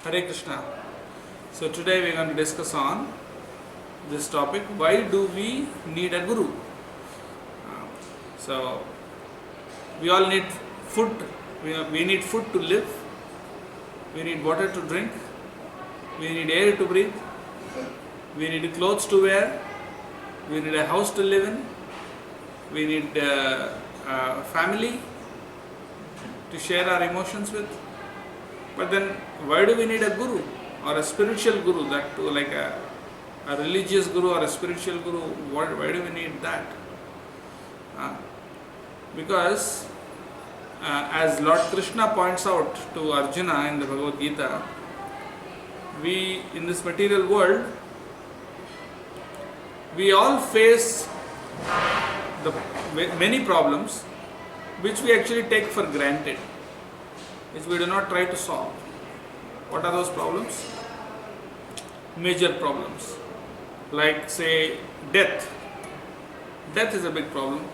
Hare Krishna. So today we are going to discuss on this topic, why do we need a guru? So we all need food, we need food to live, we need water to drink, we need air to breathe, we need clothes to wear, we need a house to live in, we need a family to share our emotions with. But then why do we need a guru or a spiritual guru, that too, like a religious guru or a spiritual guru? Why do we need that? Because as Lord Krishna points out to Arjuna in the Bhagavad Gita, we in this material world, we all face the many problems which we actually take for granted, which we do not try to solve. What are those problems? Major problems, like say death. Death is a big problem.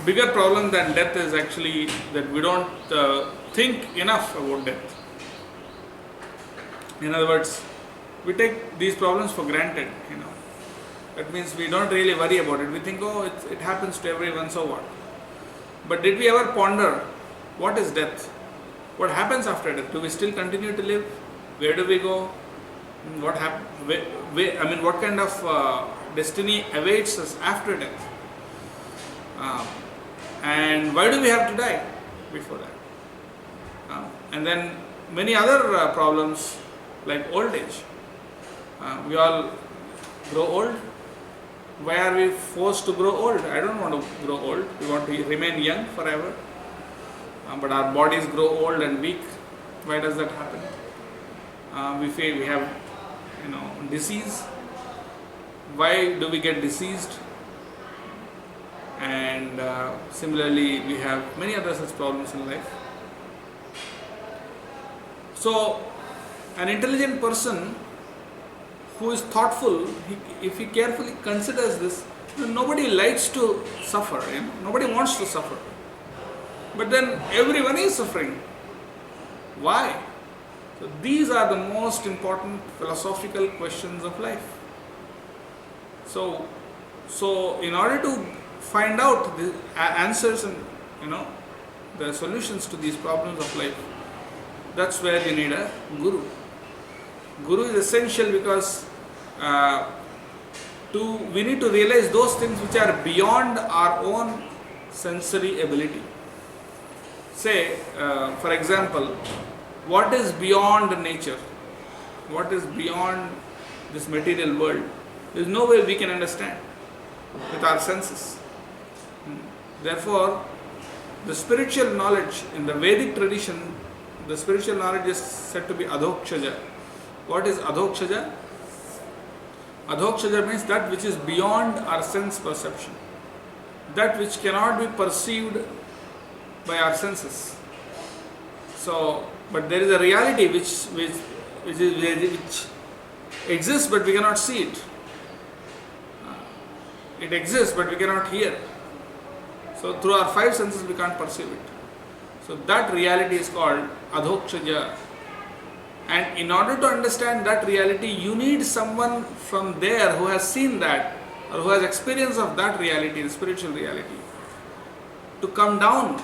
Bigger problem than death is actually that we don't think enough about death. In other words, we take these problems for granted. That means we don't really worry about it. We think, oh, it happens to everyone, so what? But did we ever ponder what is death? What happens after death? Do we still continue to live? Where do we go? What what kind of destiny awaits us after death? And why do we have to die before that? And then many other problems like old age. We all grow old. Why are we forced to grow old? I don't want to grow old. We want to remain young forever. But our bodies grow old and weak. Why does that happen? We have disease. Why do we get diseased? And similarly, we have many other such problems in life. So an intelligent person who is thoughtful, if he carefully considers this, nobody likes to suffer. Nobody wants to suffer. But then everyone is suffering. Why? So these are the most important philosophical questions of life. So in order to find out the answers and the solutions to these problems of life, that's where you need a guru. Guru is essential because we need to realize those things which are beyond our own sensory ability. Say, for example, what is beyond nature? What is beyond this material world? There is no way we can understand with our senses. Therefore, the spiritual knowledge in the Vedic tradition, the spiritual knowledge is said to be adhokshaja. What is adhokshaja? Adhokshaja means that which is beyond our sense perception, that which cannot be perceived by our senses. So, but there is a reality which exists, but we cannot see it. It exists, but we cannot hear. So through our five senses we can't perceive it. So that reality is called adhokshaja. And in order to understand that reality, you need someone from there who has seen that, or who has experience of that reality, the spiritual reality, to come down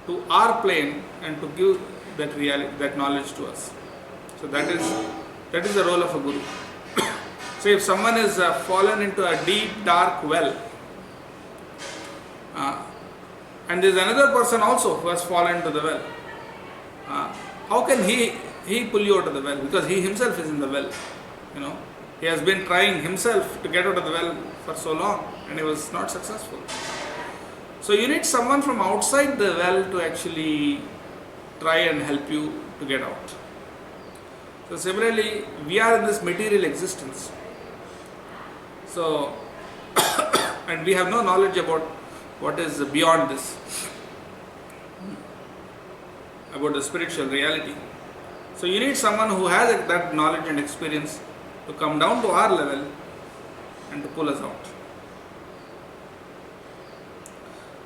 to our plane and to give that reality, that knowledge to us. So that is the role of a guru. So if someone is fallen into a deep dark well, and there is another person also who has fallen into the well, how can he pull you out of the well? Because he himself is in the well. He has been trying himself to get out of the well for so long, and he was not successful. So you need someone from outside the well to actually try and help you to get out. So similarly, we are in this material existence. So and we have no knowledge about what is beyond this, about the spiritual reality. So you need someone who has that knowledge and experience to come down to our level and to pull us out.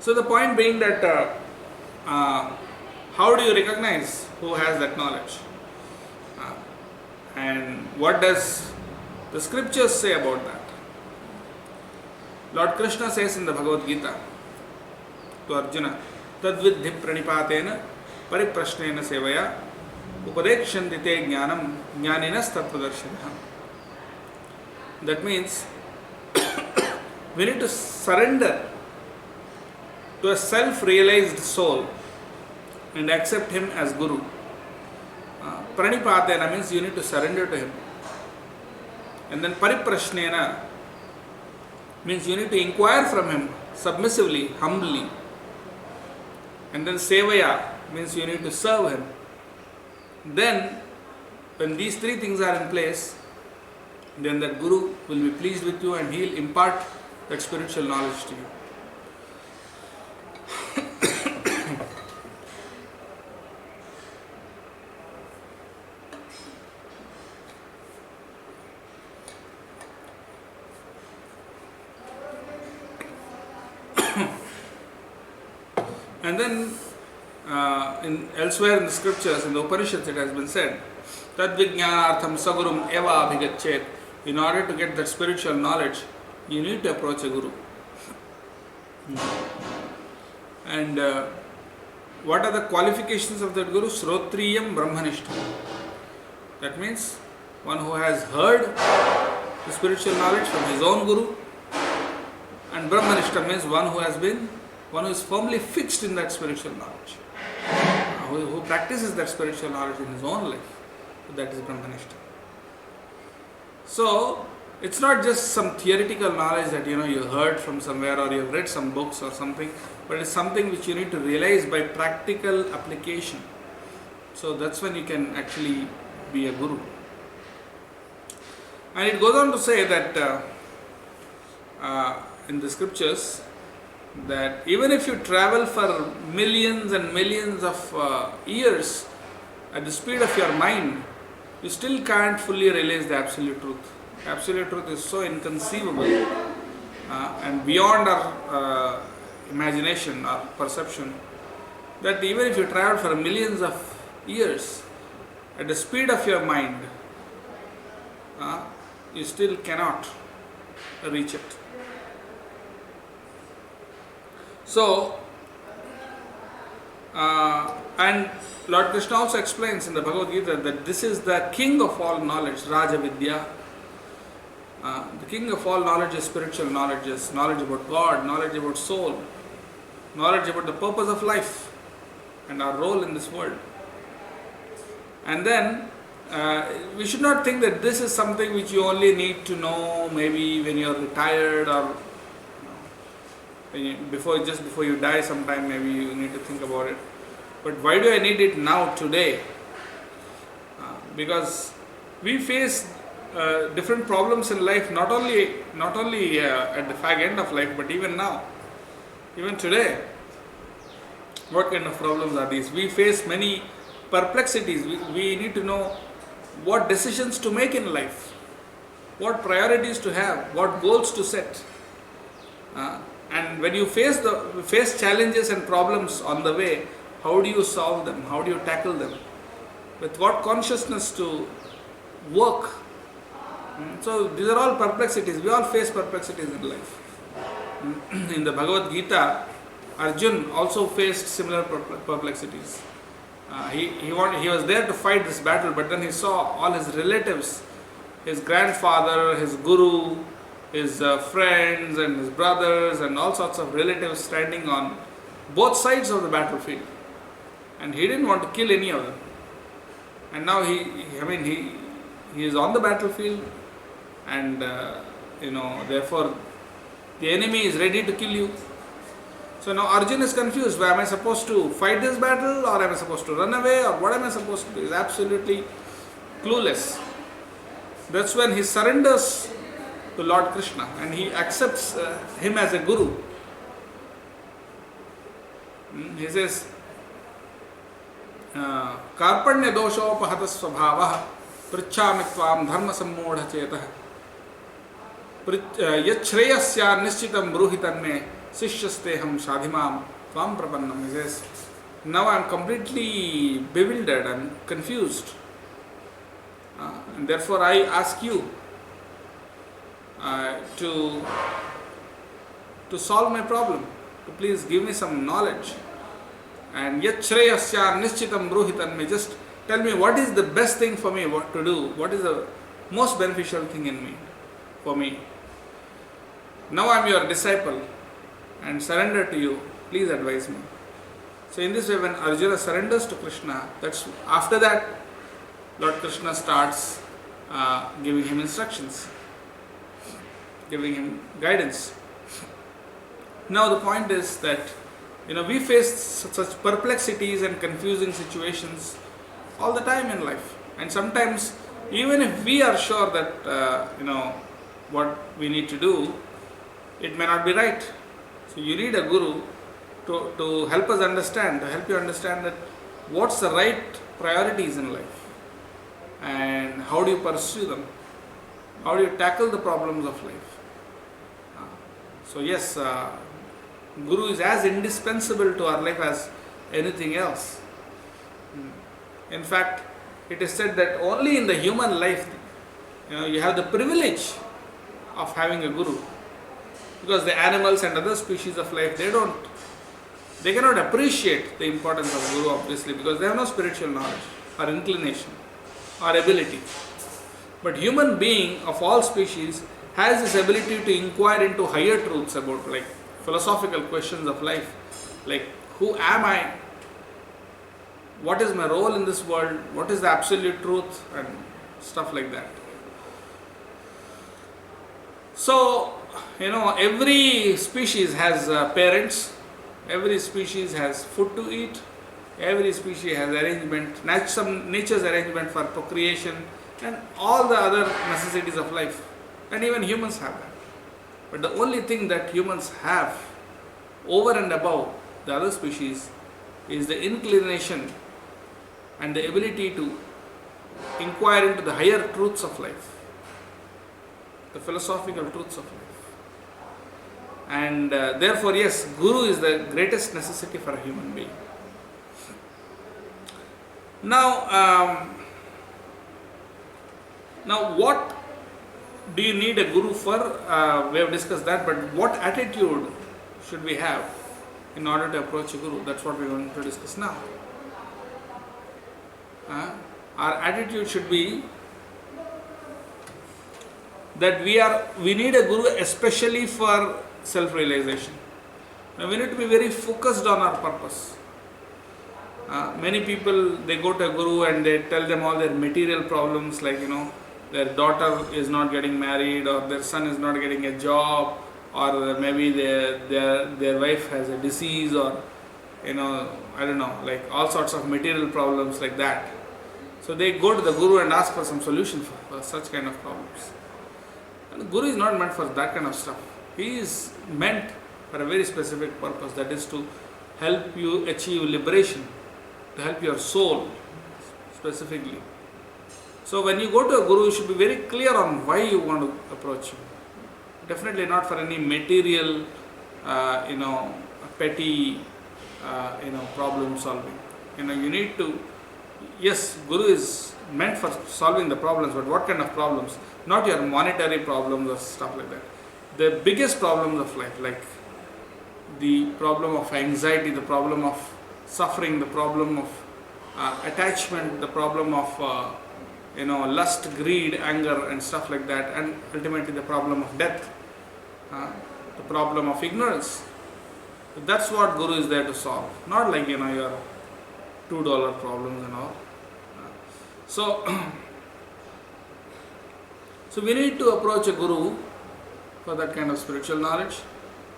So the point being that how do you recognize who has that knowledge? And what does the scriptures say about that? Lord Krishna says in the Bhagavad Gita to Arjuna, Tadvidhi pranipatena pariprashnena sevaya upadekshanti te jnanam jnaninas tattvadarshinaha. That means we need to surrender to a self-realized soul and accept him as Guru. Pranipatena means you need to surrender to him. And then pariprashnena means you need to inquire from him submissively, humbly. And then sevaya means you need to serve him. Then, when these three things are in place, then that Guru will be pleased with you and he will impart that spiritual knowledge to you. And then elsewhere in the scriptures, in the Upanishads, it has been said, Tad vijnanartham sagurum eva abhigachet. In order to get that spiritual knowledge, you need to approach a Guru. And what are the qualifications of that Guru? Srotriyam Brahmanishtam. That means one who has heard the spiritual knowledge from his own Guru. And Brahmanishtam means one who is firmly fixed in that spiritual knowledge, who practices that spiritual knowledge in his own life. That is Brahmanishtam. So, it's not just some theoretical knowledge that you heard from somewhere or you've read some books or something, but it's something which you need to realize by practical application. So that's when you can actually be a Guru. And it goes on to say that in the scriptures, that even if you travel for millions and millions of years at the speed of your mind, you still can't fully realize the absolute truth. Absolute truth is so inconceivable and beyond our imagination or perception that even if you travel for millions of years at the speed of your mind, you still cannot reach it. So, and Lord Krishna also explains in the Bhagavad Gita that this is the king of all knowledge, Raja Vidya. The king of all knowledge is spiritual knowledge, is knowledge about God, knowledge about soul, knowledge about the purpose of life and our role in this world. And then we should not think that this is something which you only need to know maybe when you are retired or before you die sometime, maybe you need to think about it. But why do I need it now, today? Because we face different problems in life, not only at the fag end of life, but even now, even today. What kind of problems are these? We face many perplexities. We need to know what decisions to make in life, what priorities to have, what goals to set. And when you face challenges and problems on the way, how do you solve them? How do you tackle them? With what consciousness to work? So these are all perplexities. We all face perplexities in life. In the Bhagavad Gita, Arjun also faced similar perplexities. He was there to fight this battle, but then he saw all his relatives, his grandfather, his guru, his friends and his brothers and all sorts of relatives standing on both sides of the battlefield. And he didn't want to kill any of them. And now he is on the battlefield and therefore the enemy is ready to kill you. So now Arjun is confused. Am I supposed to fight this battle or am I supposed to run away or what am I supposed to do? He is absolutely clueless. That's when he surrenders to Lord Krishna and he accepts him as a guru. He says, Karpanya doshopahata svabhavah prichhami tvam dharma sammodha chetah yachreyasya nishchitam bruhitanme sishyasteham shadhimam tvam prapannam. He says, Now I am completely bewildered and confused. And therefore I ask you to solve my problem, to please give me some knowledge. And yet shreyasya nishchitam bruhitan me, just tell me what is the best thing for me, what to do, what is the most beneficial thing in me, for me. Now I am your disciple and surrender to you, please advise me. So in this way, when Arjuna surrenders to Krishna, that's after that Lord Krishna starts giving him instructions, giving him guidance. Now the point is that we face such perplexities and confusing situations all the time in life, and sometimes even if we are sure that what we need to do, it may not be right. So you need a guru to help us understand, to help you understand that what's the right priorities in life and how do you pursue them, how do you tackle the problems of life. So yes, Guru is as indispensable to our life as anything else. In fact, it is said that only in the human life you have the privilege of having a Guru, because the animals and other species of life, they cannot appreciate the importance of Guru, obviously, because they have no spiritual knowledge or inclination or ability. But human being of all species has this ability to inquire into higher truths about like philosophical questions of life, like who am I, what is my role in this world, what is the absolute truth, and stuff like that. So every species has parents, every species has food to eat, every species has arrangement, nature's arrangement for procreation and all the other necessities of life, and even humans have that. But the only thing that humans have over and above the other species is the inclination and the ability to inquire into the higher truths of life, the philosophical truths of life. And therefore, yes, Guru is the greatest necessity for a human being. Now, what do you need a Guru for? We have discussed that, but what attitude should we have in order to approach a Guru? That's what we are going to discuss now. Our attitude should be that we need a Guru especially for self-realization. Now we need to be very focused on our purpose. Many people, they go to a Guru and they tell them all their material problems, like their daughter is not getting married, or their son is not getting a job, or maybe their wife has a disease, or I don't know, like all sorts of material problems like that. So they go to the Guru and ask for some solution for such kind of problems. And the Guru is not meant for that kind of stuff. He is meant for a very specific purpose, that is to help you achieve liberation, to help your soul specifically. So when you go to a Guru, you should be very clear on why you want to approach him. Definitely not for any material, petty, problem solving. You need to, yes, Guru is meant for solving the problems, but what kind of problems? Not your monetary problems or stuff like that. The biggest problems of life, like the problem of anxiety, the problem of suffering, the problem of attachment, the problem of lust, greed, anger and stuff like that, and ultimately the problem of death, the problem of ignorance. That's what Guru is there to solve, not like your $2 problems and all. So we need to approach a Guru for that kind of spiritual knowledge,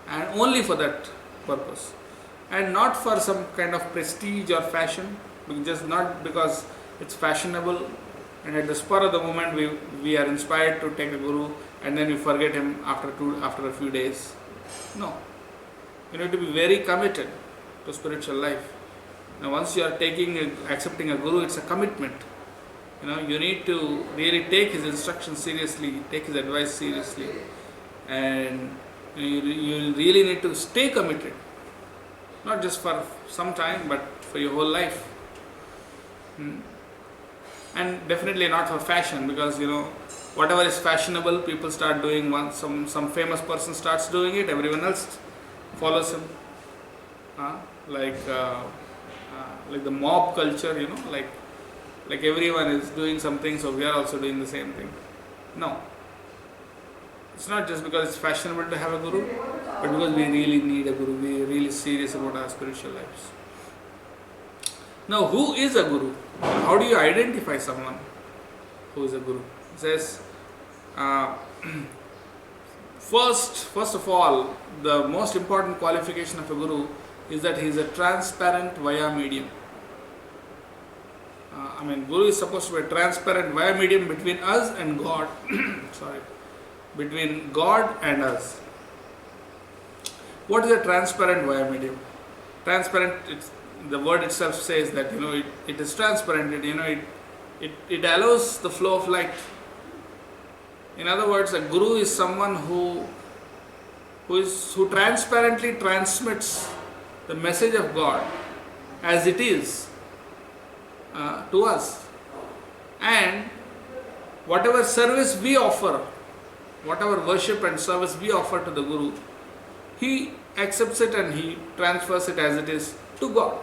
and only for that purpose, and not for some kind of prestige or fashion, just not because it's fashionable and at the spur of the moment we are inspired to take a Guru and then we forget him after a few days. No, you need to be very committed to spiritual life. Now once you are accepting a Guru, it's a commitment. You need to really take his instructions seriously, take his advice seriously, and you really need to stay committed. not just for some time, but for your whole life. And definitely not for fashion, because whatever is fashionable, people start doing. Once some famous person starts doing it, everyone else follows him. uh, like uh, like the mob culture, like everyone is doing something, so we are also doing the same thing. No, it's not just because it's fashionable to have a guru, but because we really need a guru. We are really serious about our spiritual lives. Now, who is a guru? How do you identify someone who is a guru? It says, uh, first of all, the most important qualification of a guru is that he is a transparent via medium. Guru is supposed to be a transparent via medium between us and God. Sorry, between God and us. What is a transparent via medium? Transparent, the word itself says that it is transparent. It allows the flow of light. In other words, a guru is someone who transparently transmits the message of God as it is to us, and whatever service we offer, whatever worship and service we offer to the guru, he accepts it and he transfers it as it is to God.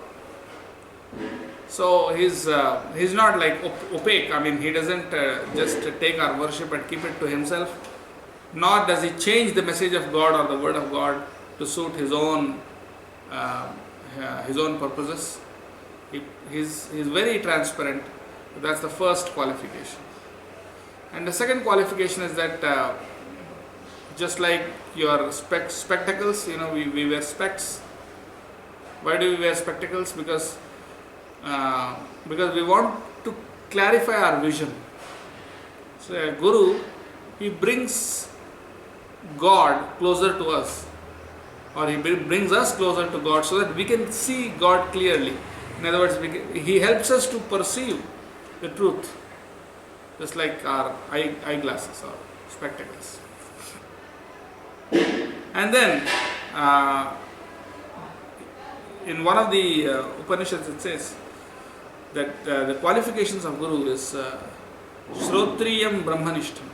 So he's not like opaque. He doesn't just take our worship and keep it to himself, nor does he change the message of God or the word of God to suit his own purposes. He's very transparent. That's the first qualification. And the second qualification is that just like your spectacles, we wear specs. Why do we wear spectacles? Because we want to clarify our vision. So a guru, he brings God closer to us, or he brings us closer to God so that we can see God clearly. In other words, he helps us to perceive the truth, just like our eyeglasses or spectacles. And then in one of the Upanishads it says that the qualifications of guru is Shrotriyam Brahmanishtam.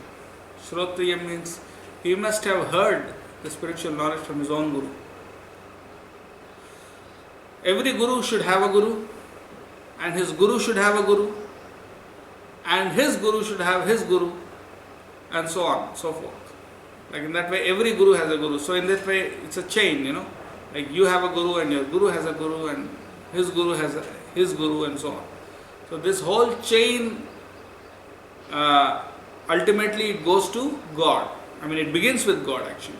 Shrotriyam means he must have heard the spiritual knowledge from his own guru. Every guru should have a guru, and his guru should have a guru, and his guru should have his guru, and so on, so forth. Like in that way, every guru has a guru. So in that way, it's a chain, Like you have a guru, and your guru has a guru, and his guru has his guru, and so on. So this whole chain, ultimately it goes to God. It begins with God actually.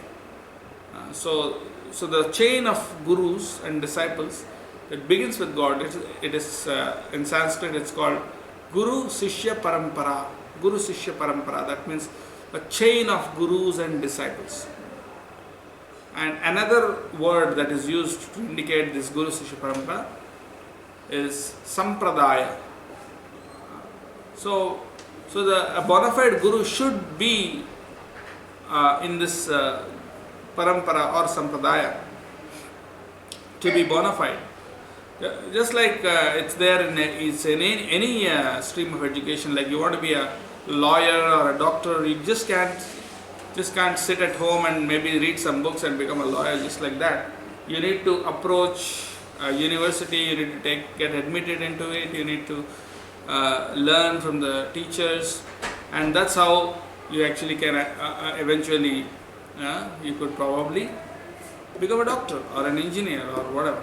So the chain of gurus and disciples, it begins with God. It is in Sanskrit it's called Guru Sishya Parampara. Guru Sishya Parampara. That means a chain of gurus and disciples. And another word that is used to indicate this Guru Sishya Parampara is Sampradaya. So a bona fide guru should be in this parampara or sampradaya to be bona fide. Just like it's there in any stream of education. Like you want to be a lawyer or a doctor, you just can't sit at home and maybe read some books and become a lawyer just like that. You need to approach a university. You need to get admitted into it. You need to learn from the teachers, and that's how you actually can eventually you could probably become a doctor or an engineer or whatever.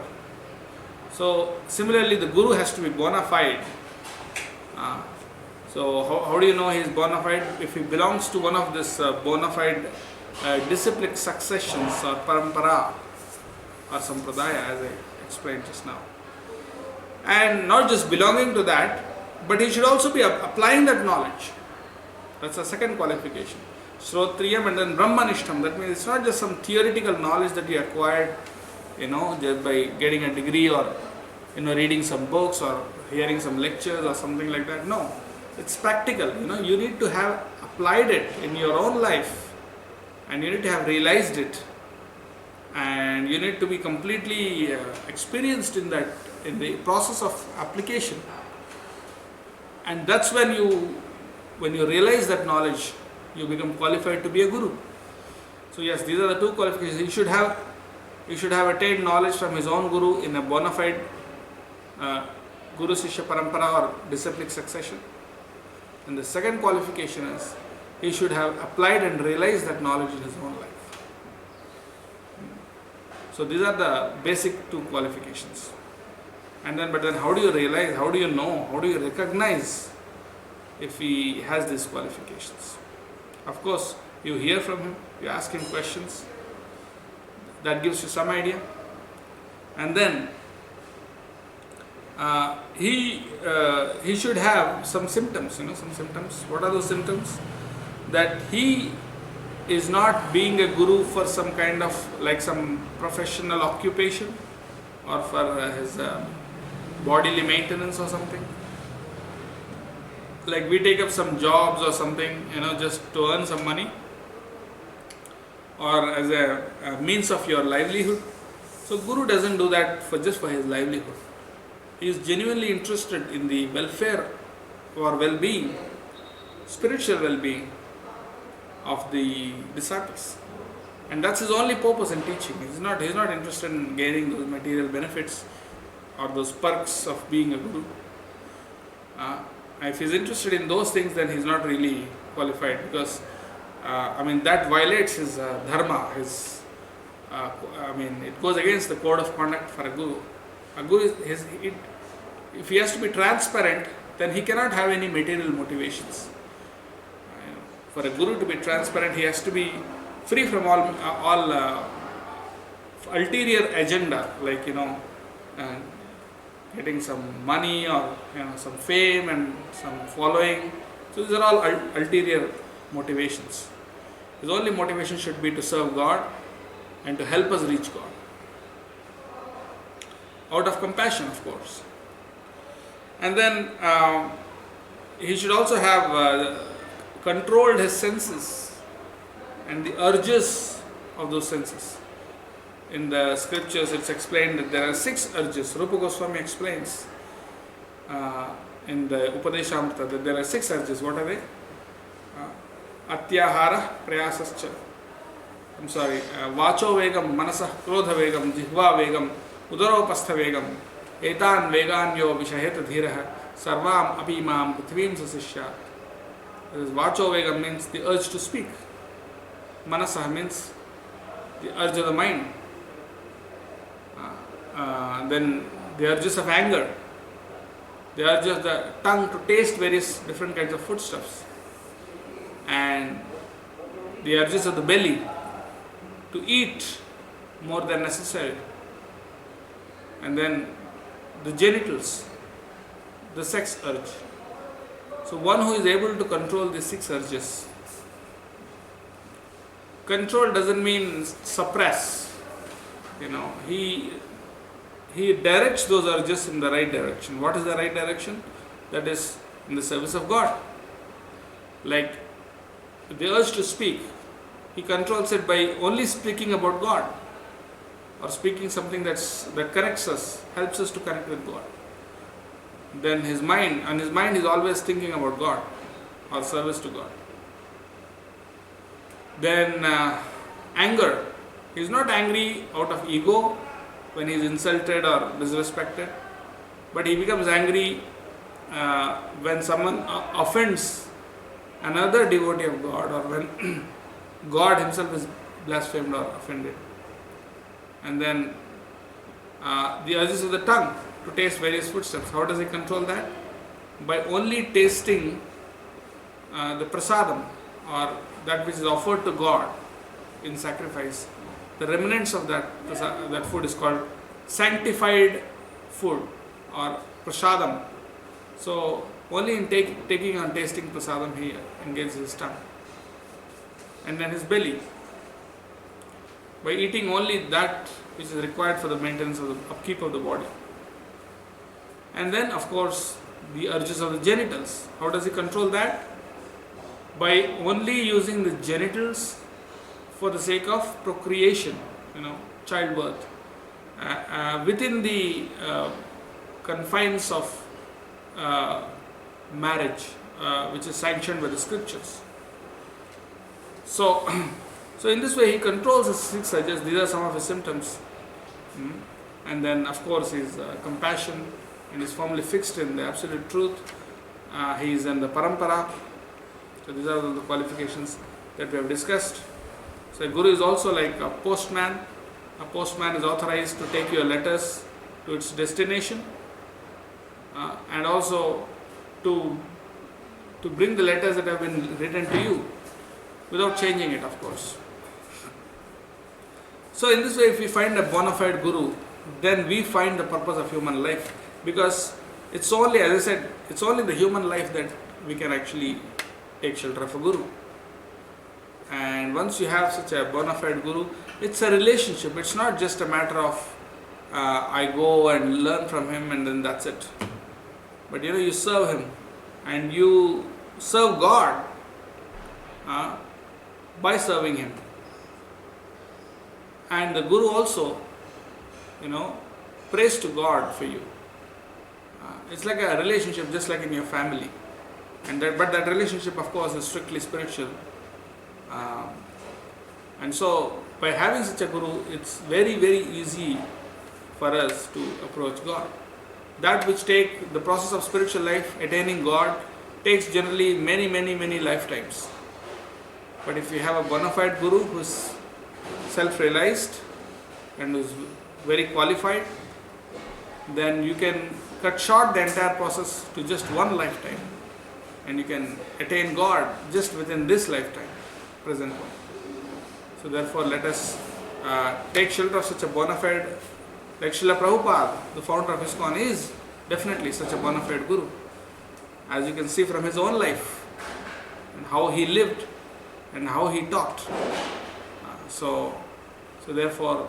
So similarly, the guru has to be bona fide. So how do you know he is bona fide? If he belongs to one of this bona fide disciplic successions or parampara or sampradaya, as I explained just now. And not just belonging to that, but he should also be applying that knowledge. That's the second qualification. Shrotriyam and then Brahmanishtam. That means it's not just some theoretical knowledge that you acquired, just by getting a degree or, reading some books or hearing some lectures or something like that. No, it's practical. You need to have applied it in your own life, and you need to have realized it, and you need to be completely experienced in that, in the process of application. And that's when you realize that knowledge, you become qualified to be a guru. So yes, these are the two qualifications. He should have attained knowledge from his own guru in a bona fide guru shishya parampara or disciplic succession. And the second qualification is he should have applied and realized that knowledge in his own life. So these are the basic two qualifications. But then how do you realize, how do you know, how do you recognize if he has these qualifications? Of course, you hear from him, you ask him questions, that gives you some idea. And then he should have some symptoms, some symptoms. What are those symptoms? That he is not being a guru for some kind of, like some professional occupation, or for his bodily maintenance or something. Like we take up some jobs or something, just to earn some money, or as a means of your livelihood. So Guru doesn't do that just for his livelihood. He is genuinely interested in the welfare or well-being, spiritual well-being of the disciples. And that's his only purpose in teaching. He's not interested in gaining those material benefits or those perks of being a guru. If he's interested in those things, then he's not really qualified, because that violates his dharma. It goes against the code of conduct for a guru. A guru if he has to be transparent, then he cannot have any material motivations. For a guru to be transparent, he has to be free from all ulterior agenda, like getting some money or some fame and some following. So these are all ulterior motivations. His only motivation should be to serve God and to help us reach God, out of compassion, of course. And then he should also have controlled his senses and the urges of those senses. In the scriptures it's explained that there are 6 urges. Rupa Goswami explains in the Upadeshamrita that there are 6 urges. What are they? Atyahara prayasascha. Vacho vegam, manasah krodha vegam, jihva vegam, udaropastha vegam, etan veganyo vishayeta dhiraha, sarvam apimam prithvim sasishyat. Vacho vegam means the urge to speak. Manasah means the urge of the mind. Then the urges of anger, the urge of the tongue to taste various different kinds of foodstuffs, and the urges of the belly to eat more than necessary, and then the genitals, the sex urge. So one who is able to control the 6 urges. Control doesn't mean suppress. He directs those urges in the right direction. What is the right direction? That is in the service of God. Like the urge to speak, he controls it by only speaking about God, or speaking something that connects us, helps us to connect with God. Then his mind is always thinking about God or service to God. Then anger. He is not angry out of ego when he is insulted or disrespected, but he becomes angry when someone offends another devotee of God, or when God himself is blasphemed or offended. And then the urges of the tongue to taste various foodstuffs. How does he control that? By only tasting the prasadam, or that which is offered to God in sacrifice. The remnants of that food is called sanctified food, or prasadam. So only in taking and tasting prasadam he engages his tongue. And then his belly, by eating only that which is required for the maintenance of the upkeep of the body. And then of course the urges of the genitals. How does he control that? By only using the genitals for the sake of procreation, childbirth within the confines of marriage, which is sanctioned by the scriptures. So, so in this way he controls his six urges. These are some of his symptoms. And then of course his compassion, and is firmly fixed in the absolute truth. He is in the parampara. So these are the qualifications that we have discussed. So a guru is also like a postman. A postman is authorized to take your letters to its destination, and also to bring the letters that have been written to you without changing it, of course. So in this way, if we find a bona fide guru, then we find the purpose of human life, because it's only, as I said, it's only the human life that we can actually take shelter of a guru. And once you have such a bona fide guru, it's a relationship. It's not just a matter of I go and learn from him and then that's it. But you serve him, and you serve God by serving him. And the guru also, prays to God for you. It's like a relationship, just like in your family. But that relationship, of course, is strictly spiritual. And so, by having such a guru, it's very, very easy for us to approach God. That which take the process of spiritual life, attaining God, takes generally many, many, many lifetimes. But if you have a bona fide guru who is self-realized and who is very qualified, then you can cut short the entire process to just one lifetime, and you can attain God just within this lifetime, present one. So therefore, let us take shelter of such a bona fide, like Srila Prabhupada, the founder of ISKCON, is definitely such a bona fide guru, as you can see from his own life and how he lived and how he talked. So therefore,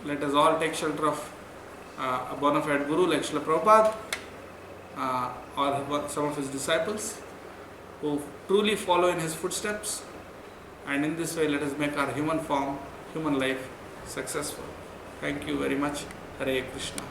let us all take shelter of a bona fide guru like Srila Prabhupada, or some of his disciples who truly follow in his footsteps. And in this way, let us make our human life successful. Thank you very much. Hare Krishna.